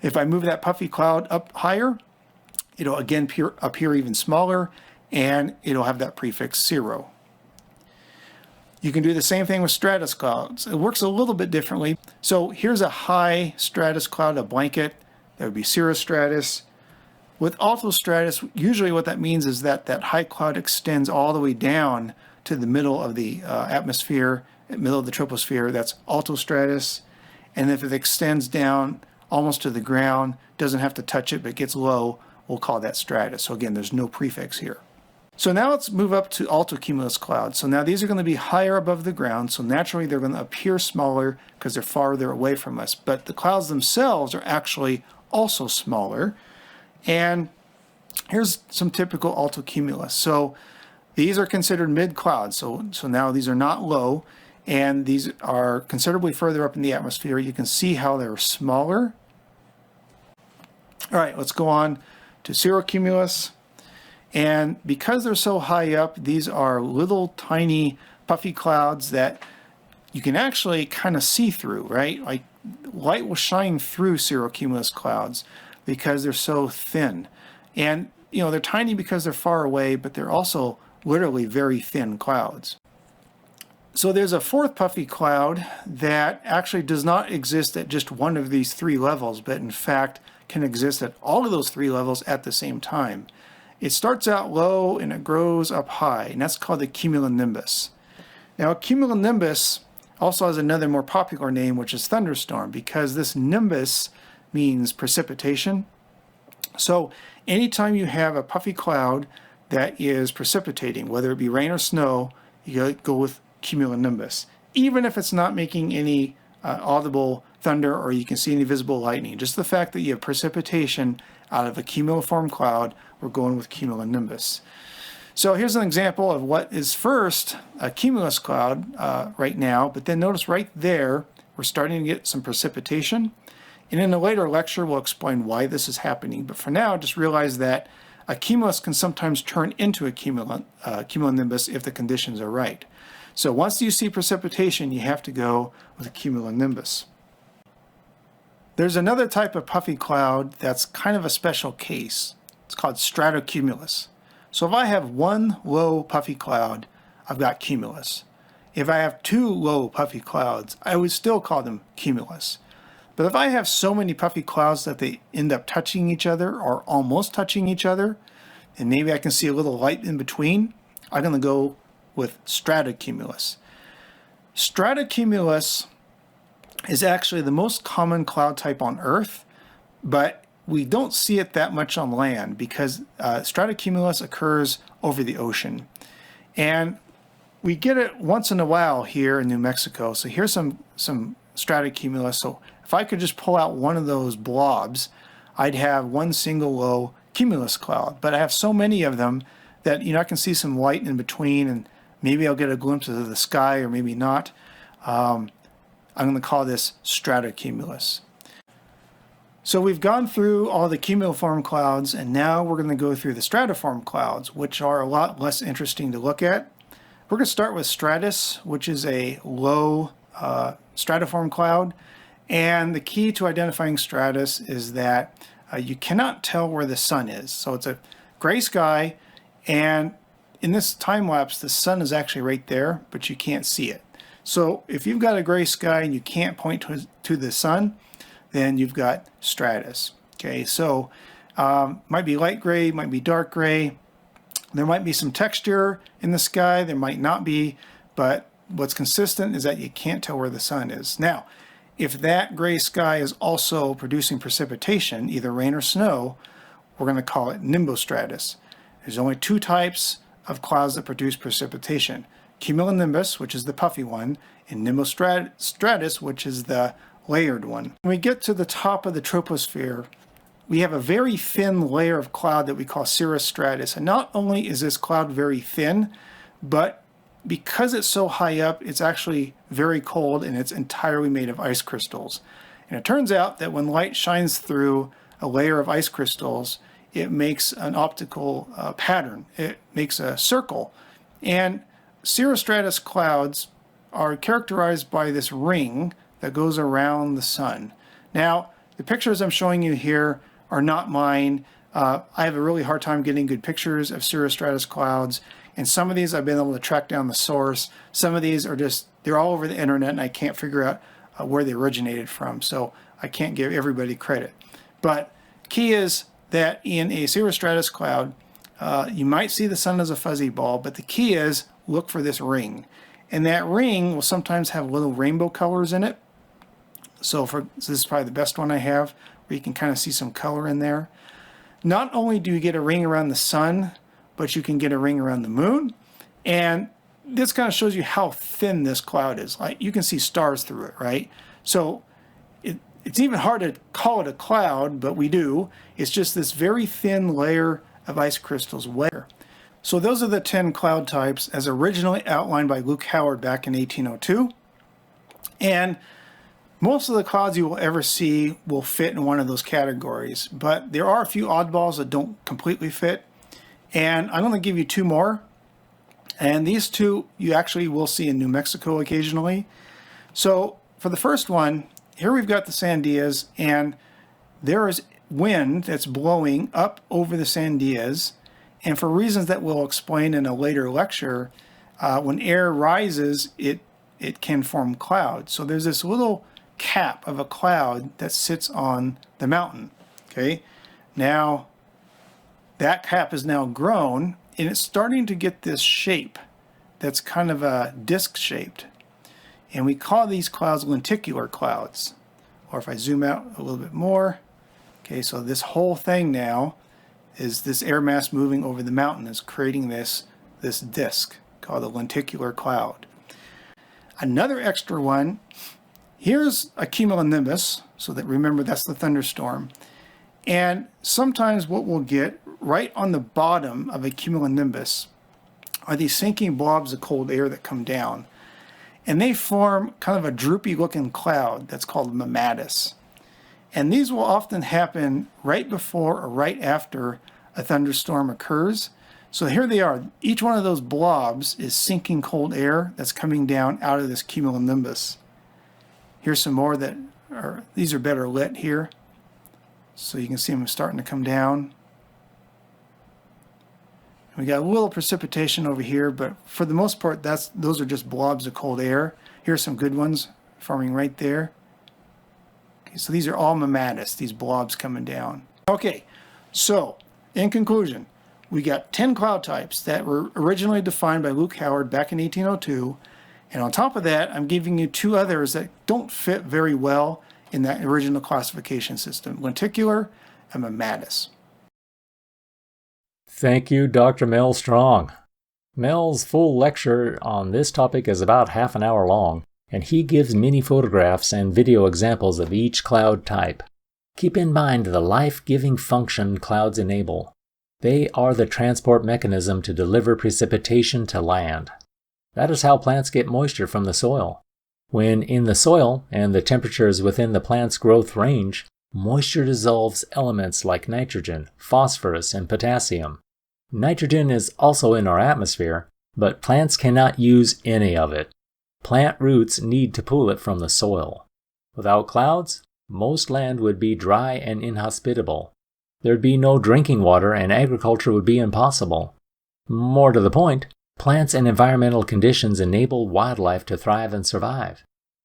If I move that puffy cloud up higher, it'll again appear even smaller, and it'll have that prefix 0. You can do the same thing with stratus clouds. It works a little bit differently. So here's a high stratus cloud, a blanket. That would be cirrostratus. With altostratus, usually what that means is that that high cloud extends all the way down to the middle of the atmosphere, middle of the troposphere. That's altostratus. And if it extends down almost to the ground, doesn't have to touch it, but gets low, we'll call that stratus. So again, there's no prefix here. So now let's move up to altocumulus clouds. So now these are going to be higher above the ground, so naturally they're going to appear smaller because they're farther away from us. But the clouds themselves are actually also smaller. And here's some typical altocumulus. So these are considered mid-clouds. So now these are not low, and these are considerably further up in the atmosphere. You can see how they're smaller. All right, let's go on to cirrocumulus. And because they're so high up, these are little tiny puffy clouds that you can actually kind of see through, right? Like light will shine through cirrocumulus clouds because they're so thin. And, you know, they're tiny because they're far away, but they're also literally very thin clouds. So there's a fourth puffy cloud that actually does not exist at just one of these three levels, but in fact can exist at all of those three levels at the same time. It starts out low and it grows up high, and that's called the cumulonimbus. Now, a cumulonimbus also has another more popular name, which is thunderstorm, because this nimbus means precipitation. So anytime you have a puffy cloud that is precipitating, whether it be rain or snow, you go with cumulonimbus, even if it's not making any audible thunder or you can see any visible lightning. Just the fact that you have precipitation out of a cumuloform cloud, we're going with cumulonimbus. So here's an example of what is first a cumulus cloud right now, but then notice right there, we're starting to get some precipitation. And in a later lecture, we'll explain why this is happening. But for now, just realize that a cumulus can sometimes turn into a cumulonimbus if the conditions are right. So once you see precipitation, you have to go with a cumulonimbus. There's another type of puffy cloud that's kind of a special case. It's called stratocumulus. So if I have one low puffy cloud, I've got cumulus. If I have two low puffy clouds, I would still call them cumulus. But if I have so many puffy clouds that they end up touching each other or almost touching each other, and maybe I can see a little light in between, I'm going to go with stratocumulus. Stratocumulus is actually the most common cloud type on Earth, but we don't see it that much on land because stratocumulus occurs over the ocean. And we get it once in a while here in New Mexico. So here's some stratocumulus. So if I could just pull out one of those blobs, I'd have one single low cumulus cloud. But I have so many of them that I can see some light in between, and maybe I'll get a glimpse of the sky or maybe not. I'm going to call this stratocumulus. So we've gone through all the cumuloform clouds, and now we're going to go through the stratoform clouds, which are a lot less interesting to look at. We're going to start with stratus, which is a low stratoform cloud. And the key to identifying stratus is that you cannot tell where the sun is. So it's a gray sky, and in this time lapse, the sun is actually right there, but you can't see it. So if you've got a gray sky and you can't point to the sun, then you've got stratus. Okay, so might be light gray, might be dark gray. There might be some texture in the sky, there might not be, but what's consistent is that you can't tell where the sun is. Now, if that gray sky is also producing precipitation, either rain or snow, we're going to call it nimbostratus. There's only two types of clouds that produce precipitation: cumulonimbus, which is the puffy one, and nimbostratus, which is the layered one. When we get to the top of the troposphere, we have a very thin layer of cloud that we call cirrostratus. And not only is this cloud very thin, but because it's so high up, it's actually very cold and it's entirely made of ice crystals. And it turns out that when light shines through a layer of ice crystals, it makes an optical pattern. It makes a circle. And cirrostratus clouds are characterized by this ring that goes around the sun. Now, the pictures I'm showing you here are not mine. I have a really hard time getting good pictures of cirrostratus clouds, and some of these I've been able to track down the source. Some of these are they're all over the internet, and I can't figure out where they originated from, so I can't give everybody credit. But key is that in a cirrostratus cloud, you might see the sun as a fuzzy ball, but the key is look for this ring. And that ring will sometimes have little rainbow colors in it. So this is probably the best one I have, where you can kind of see some color in there. Not only do you get a ring around the sun, but you can get a ring around the moon. And this kind of shows you how thin this cloud is. Like, you can see stars through it, right? So it's even hard to call it a cloud, but we do. It's just this very thin layer of ice crystals. So those are the 10 cloud types as originally outlined by Luke Howard back in 1802. And most of the clouds you will ever see will fit in one of those categories, but there are a few oddballs that don't completely fit. And I'm going to give you two more. And these two you actually will see in New Mexico occasionally. So for the first one, here we've got the Sandias, and there is wind that's blowing up over the Sandias. And for reasons that we'll explain in a later lecture, when air rises, it can form clouds. So there's this little cap of a cloud that sits on the mountain. Okay, now that cap is now grown, and it's starting to get this shape that's kind of a disc shaped. And we call these clouds lenticular clouds. Or if I zoom out a little bit more, okay, so this whole thing now is this air mass moving over the mountain is creating this disk called a lenticular cloud. Another extra one, here's a cumulonimbus, so that remember that's the thunderstorm. And sometimes what we'll get right on the bottom of a cumulonimbus are these sinking blobs of cold air that come down. And they form kind of a droopy looking cloud that's called mammatus. And these will often happen right before or right after a thunderstorm occurs. So here they are. Each one of those blobs is sinking cold air that's coming down out of this cumulonimbus. Here's some more that are, these are better lit here. So you can see them starting to come down. We got a little precipitation over here, but for the most part, those are just blobs of cold air. Here's some good ones forming right there. Okay, so these are all mammatus, these blobs coming down. Okay, so in conclusion, we got 10 cloud types that were originally defined by Luke Howard back in 1802. And on top of that, I'm giving you 2 others that don't fit very well in that original classification system, lenticular and mammatus. Thank you, Dr. Mel Strong. Mel's full lecture on this topic is about half an hour long, and he gives many photographs and video examples of each cloud type. Keep in mind the life-giving function clouds enable. They are the transport mechanism to deliver precipitation to land. That is how plants get moisture from the soil. When in the soil and the temperature is within the plant's growth range, moisture dissolves elements like nitrogen, phosphorus, and potassium. Nitrogen is also in our atmosphere, but plants cannot use any of it. Plant roots need to pull it from the soil. Without clouds, most land would be dry and inhospitable. There'd be no drinking water and agriculture would be impossible. More to the point, plants and environmental conditions enable wildlife to thrive and survive.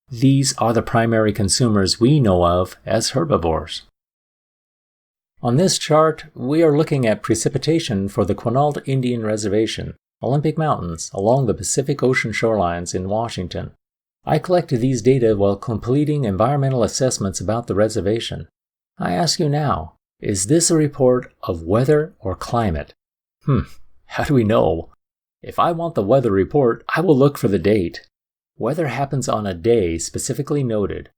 These are the primary consumers we know of as herbivores. On this chart, we are looking at precipitation for the Quinault Indian Reservation, Olympic Mountains, along the Pacific Ocean shorelines in Washington. I collected these data while completing environmental assessments about the reservation. I ask you now, is this a report of weather or climate? How do we know? If I want the weather report, I will look for the date. Weather happens on a day specifically noted.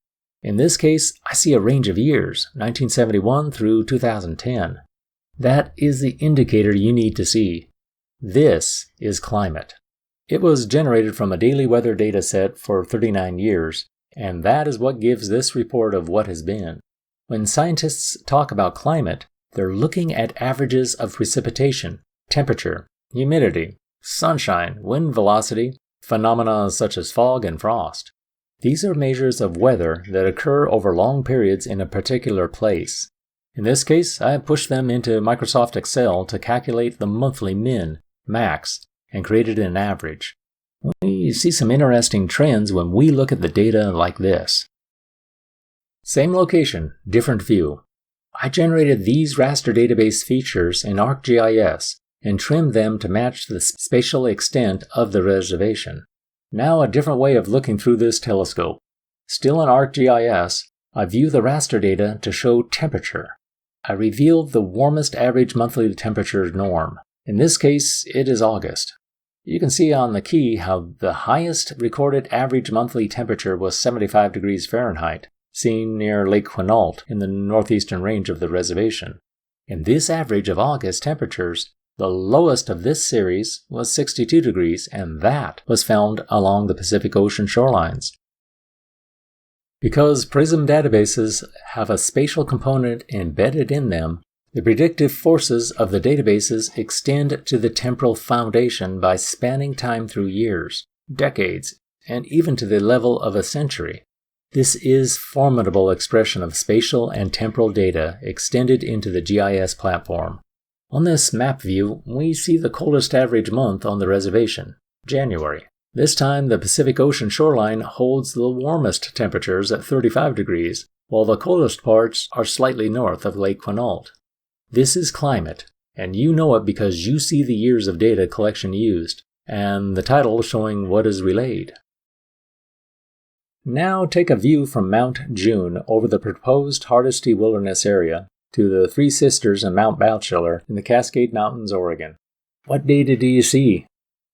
In this case, I see a range of years, 1971 through 2010. That is the indicator you need to see. This is climate. It was generated from a daily weather data set for 39 years, and that is what gives this report of what has been. When scientists talk about climate, they're looking at averages of precipitation, temperature, humidity, sunshine, wind velocity, phenomena such as fog and frost. These are measures of weather that occur over long periods in a particular place. In this case, I have pushed them into Microsoft Excel to calculate the monthly min, max, and created an average. We see some interesting trends when we look at the data like this. Same location, different view. I generated these raster database features in ArcGIS and trimmed them to match the spatial extent of the reservation. Now a different way of looking through this telescope. Still in ArcGIS, I view the raster data to show temperature. I revealed the warmest average monthly temperature norm. In this case, it is August. You can see on the key how the highest recorded average monthly temperature was 75 degrees Fahrenheit, seen near Lake Quinault in the northeastern range of the reservation. In this average of August temperatures, the lowest of this series was 62 degrees, and that was found along the Pacific Ocean shorelines. Because PRISM databases have a spatial component embedded in them, the predictive forces of the databases extend to the temporal foundation by spanning time through years, decades, and even to the level of a century. This is formidable expression of spatial and temporal data extended into the GIS platform. On this map view, we see the coldest average month on the reservation, January. This time, the Pacific Ocean shoreline holds the warmest temperatures at 35 degrees, while the coldest parts are slightly north of Lake Quinault. This is climate, and you know it because you see the years of data collection used, and the title showing what is relayed. Now take a view from Mount June over the proposed Hardesty Wilderness area to the Three Sisters and Mount Bachelor in the Cascade Mountains, Oregon. What data do you see?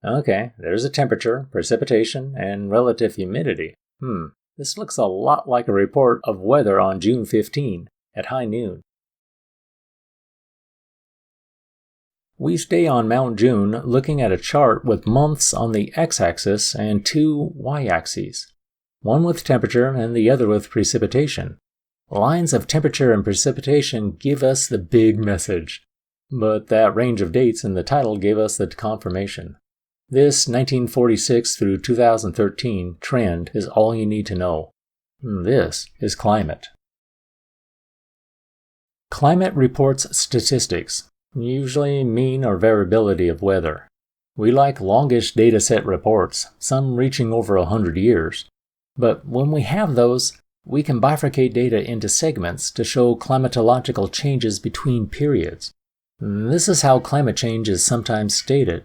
Okay, there's a temperature, precipitation, and relative humidity. This looks a lot like a report of weather on June 15 at high noon. We stay on Mount June looking at a chart with months on the x-axis and two y-axes, one with temperature and the other with precipitation. Lines of temperature and precipitation give us the big message, but that range of dates in the title gave us the confirmation. This 1946 through 2013 trend is all you need to know. This is climate. Climate reports statistics, usually mean or variability of weather. We like longish dataset reports, some reaching over 100 years. But when we have those, we can bifurcate data into segments to show climatological changes between periods. This is how climate change is sometimes stated.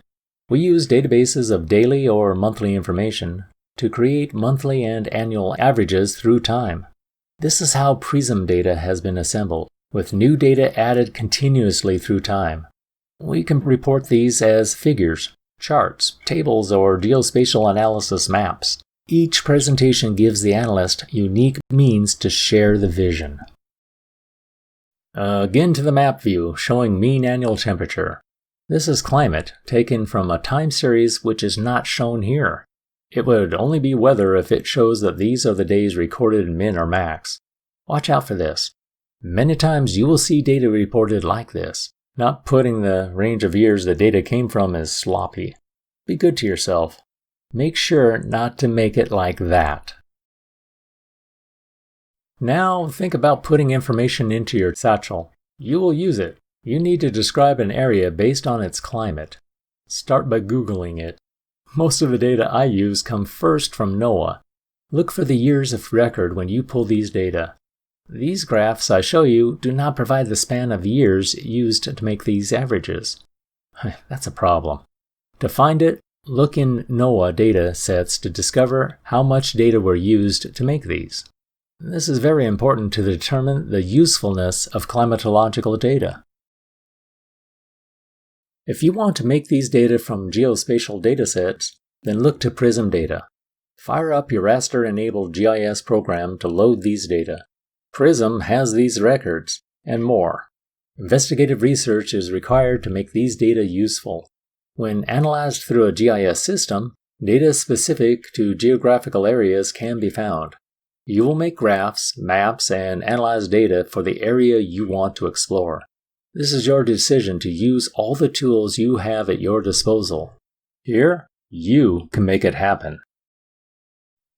We use databases of daily or monthly information to create monthly and annual averages through time. This is how PRISM data has been assembled, with new data added continuously through time. We can report these as figures, charts, tables, or geospatial analysis maps. Each presentation gives the analyst unique means to share the vision. Again to the map view, showing mean annual temperature. This is climate, taken from a time series which is not shown here. It would only be weather if it shows that these are the days recorded in min or max. Watch out for this. Many times you will see data reported like this. Not putting the range of years the data came from is sloppy. Be good to yourself. Make sure not to make it like that. Now think about putting information into your satchel. You will use it. You need to describe an area based on its climate. Start by Googling it. Most of the data I use come first from NOAA. Look for the years of record when you pull these data. These graphs I show you do not provide the span of years used to make these averages. That's a problem. To find it, look in NOAA data sets to discover how much data were used to make these. This is very important to determine the usefulness of climatological data. If you want to make these data from geospatial datasets, then look to PRISM data. Fire up your raster-enabled GIS program to load these data. PRISM has these records, and more. Investigative research is required to make these data useful. When analyzed through a GIS system, data specific to geographical areas can be found. You will make graphs, maps, and analyze data for the area you want to explore. This is your decision to use all the tools you have at your disposal. Here, you can make it happen.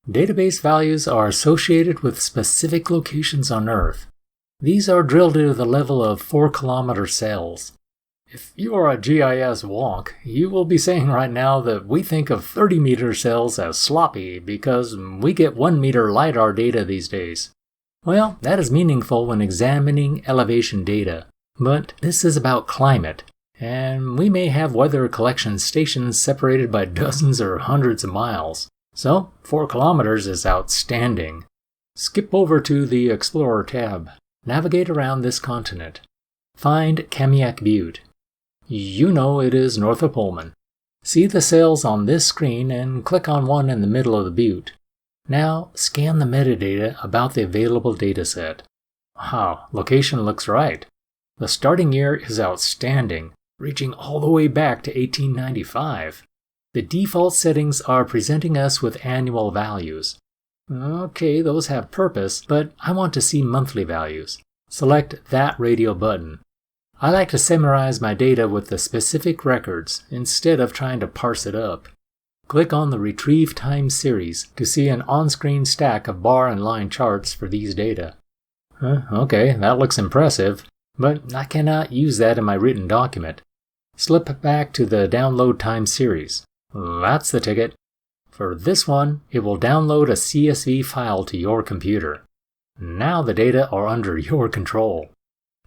Database values are associated with specific locations on Earth. These are drilled to the level of 4-kilometer cells. If you are a GIS wonk, you will be saying right now that we think of 30-meter cells as sloppy because we get 1-meter LiDAR data these days. Well, that is meaningful when examining elevation data. But this is about climate, and we may have weather collection stations separated by dozens or hundreds of miles. So, 4 kilometers is outstanding. Skip over to the Explorer tab. Navigate around this continent. Find Kamiak Butte. You know it is north of Pullman. See the cells on this screen and click on one in the middle of the butte. Now, scan the metadata about the available dataset. Wow, location looks right. The starting year is outstanding, reaching all the way back to 1895. The default settings are presenting us with annual values. Okay, those have purpose, but I want to see monthly values. Select that radio button. I like to summarize my data with the specific records instead of trying to parse it up. Click on the Retrieve Time series to see an on-screen stack of bar and line charts for these data. Okay, that looks impressive, but I cannot use that in my written document. Slip back to the Download Time series. That's the ticket. For this one, it will download a CSV file to your computer. Now the data are under your control.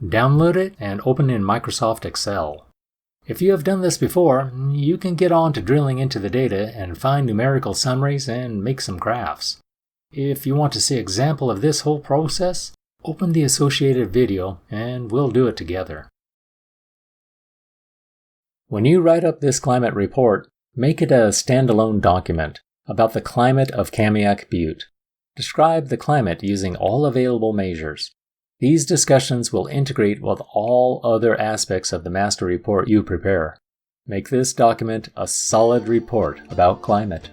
Download it and open in Microsoft Excel. If you have done this before, you can get on to drilling into the data and find numerical summaries and make some graphs. If you want to see an example of this whole process, open the associated video and we'll do it together. When you write up this climate report, make it a standalone document about the climate of Kamiak Butte. Describe the climate using all available measures. These discussions will integrate with all other aspects of the master report you prepare. Make this document a solid report about climate.